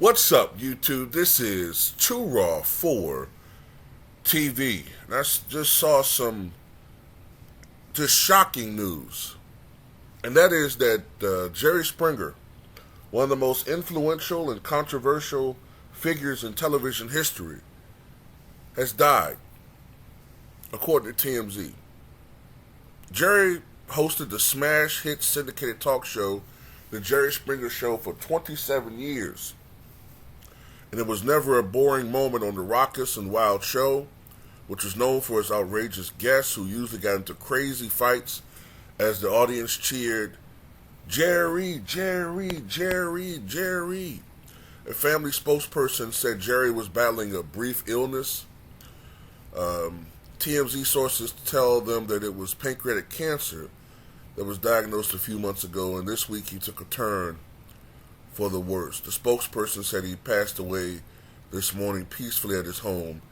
What's up, YouTube? This is Too Raw for TV. And I just saw some just shocking news. And that is that Jerry Springer, one of the most influential and controversial figures in television history, has died, according to TMZ. Jerry hosted the smash hit syndicated talk show, The Jerry Springer Show, for 27 years. And it was never a boring moment on the raucous and wild show, which was known for its outrageous guests who usually got into crazy fights as the audience cheered, "Jerry, Jerry, Jerry, Jerry." A family spokesperson said Jerry was battling a brief illness. TMZ sources tell them that it was pancreatic cancer that was diagnosed a few months ago, and this week he took a turn for the worst. The spokesperson said he passed away this morning peacefully at his home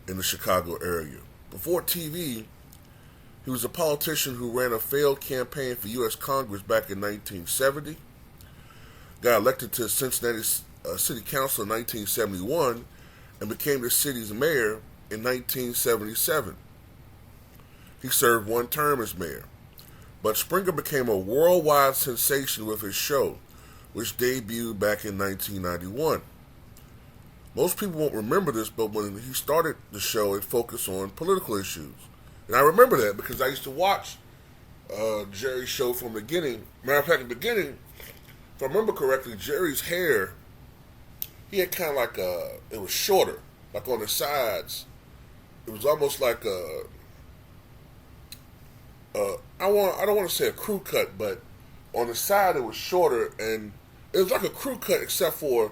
in the Chicago area. Before TV, he was a politician who ran a failed campaign for U.S. Congress back in 1970, got elected to Cincinnati City Council in 1971, and became the city's mayor in 1977. He served one term as mayor. But Springer became a worldwide sensation with his show, which debuted back in 1991. Most people won't remember this, but when he started the show, it focused on political issues. And I remember that because I used to watch Jerry's show from the beginning. Matter of fact, in the beginning, if I remember correctly, Jerry's hair, he had kind of like it was shorter, like on the sides. It was almost like I don't want to say a crew cut, but on the side it was shorter, and it was like a crew cut except for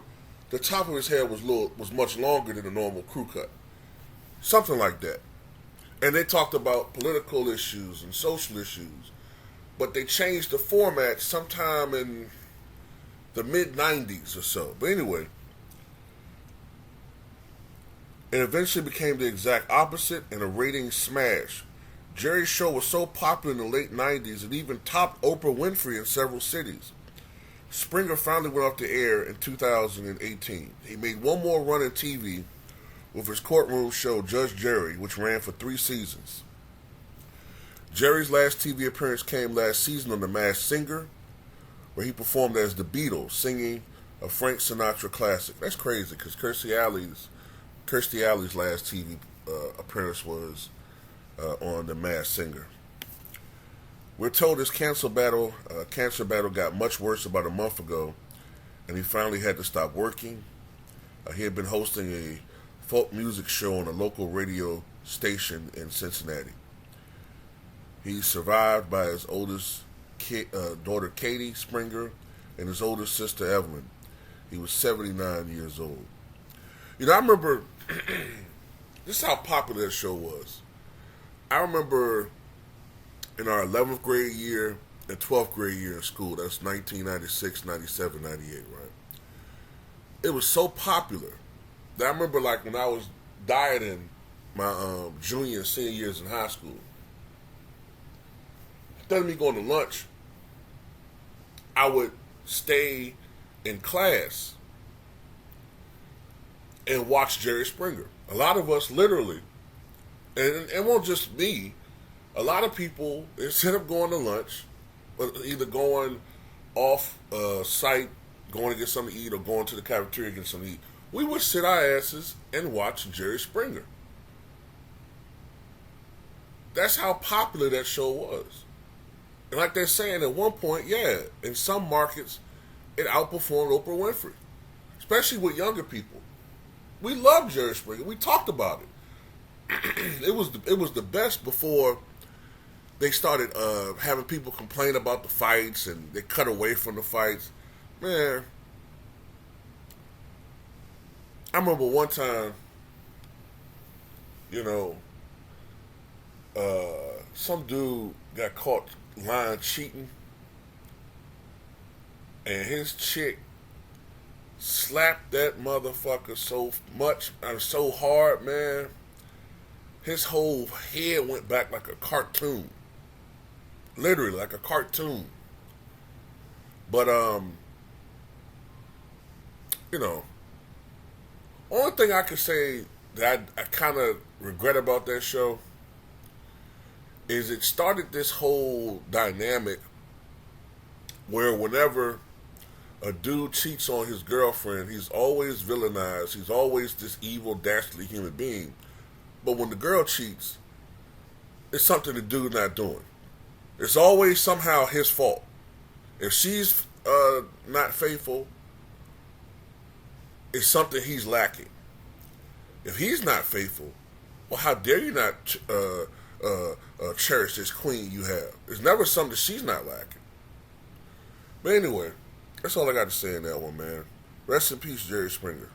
the top of his hair was much longer than a normal crew cut, something like that. And they talked about political issues and social issues, but they changed the format sometime in the mid '90s or so. But anyway, it eventually became the exact opposite and a ratings smash. Jerry's show was so popular in the late '90s it even topped Oprah Winfrey in several cities. Springer finally went off the air in 2018. He made one more run in TV with his courtroom show Judge Jerry, which ran for 3 seasons. Jerry's last TV appearance came last season on The Masked Singer, where he performed as the Beatles, singing a Frank Sinatra classic. That's crazy because Kirstie Alley's last TV appearance was on The Masked Singer. We're told his cancer battle got much worse about a month ago, and he finally had to stop working. He had been hosting a folk music show on a local radio station in Cincinnati. He's survived by his oldest daughter, Katie Springer, and his older sister, Evelyn. He was 79 years old. You know, I remember, this is how popular that show was. I remember in our 11th grade year and 12th grade year in school, that's 1996, 97, 98, right? It was so popular that I remember, like, when I was dieting my junior and senior years in high school, instead of me going to lunch, I would stay in class and watch Jerry Springer. A lot of us literally, and it won't just me, a lot of people, instead of going to lunch, either going off site, going to get something to eat, or going to the cafeteria to get something to eat, we would sit our asses and watch Jerry Springer. That's how popular that show was. And like they're saying, at one point, yeah, in some markets, it outperformed Oprah Winfrey, especially with younger people. We loved Jerry Springer. We talked about it. It was the best before they started having people complain about the fights and they cut away from the fights. Man, I remember one time, you know, some dude got caught lying cheating, and his chick slapped that motherfucker so much and so hard, man. His whole head went back like a cartoon. Literally like a cartoon. But you know, Only thing I could say that I kind of regret about that show is it started this whole dynamic where whenever a dude cheats on his girlfriend, he's always villainized. He's always this evil, dastardly human being. But when the girl cheats, it's something the dude not doing. It's always somehow his fault. If she's not faithful, it's something he's lacking. If he's not faithful, well, how dare you not cherish this queen you have? It's never something she's not lacking. But anyway, that's all I got to say in that one, man. Rest in peace, Jerry Springer.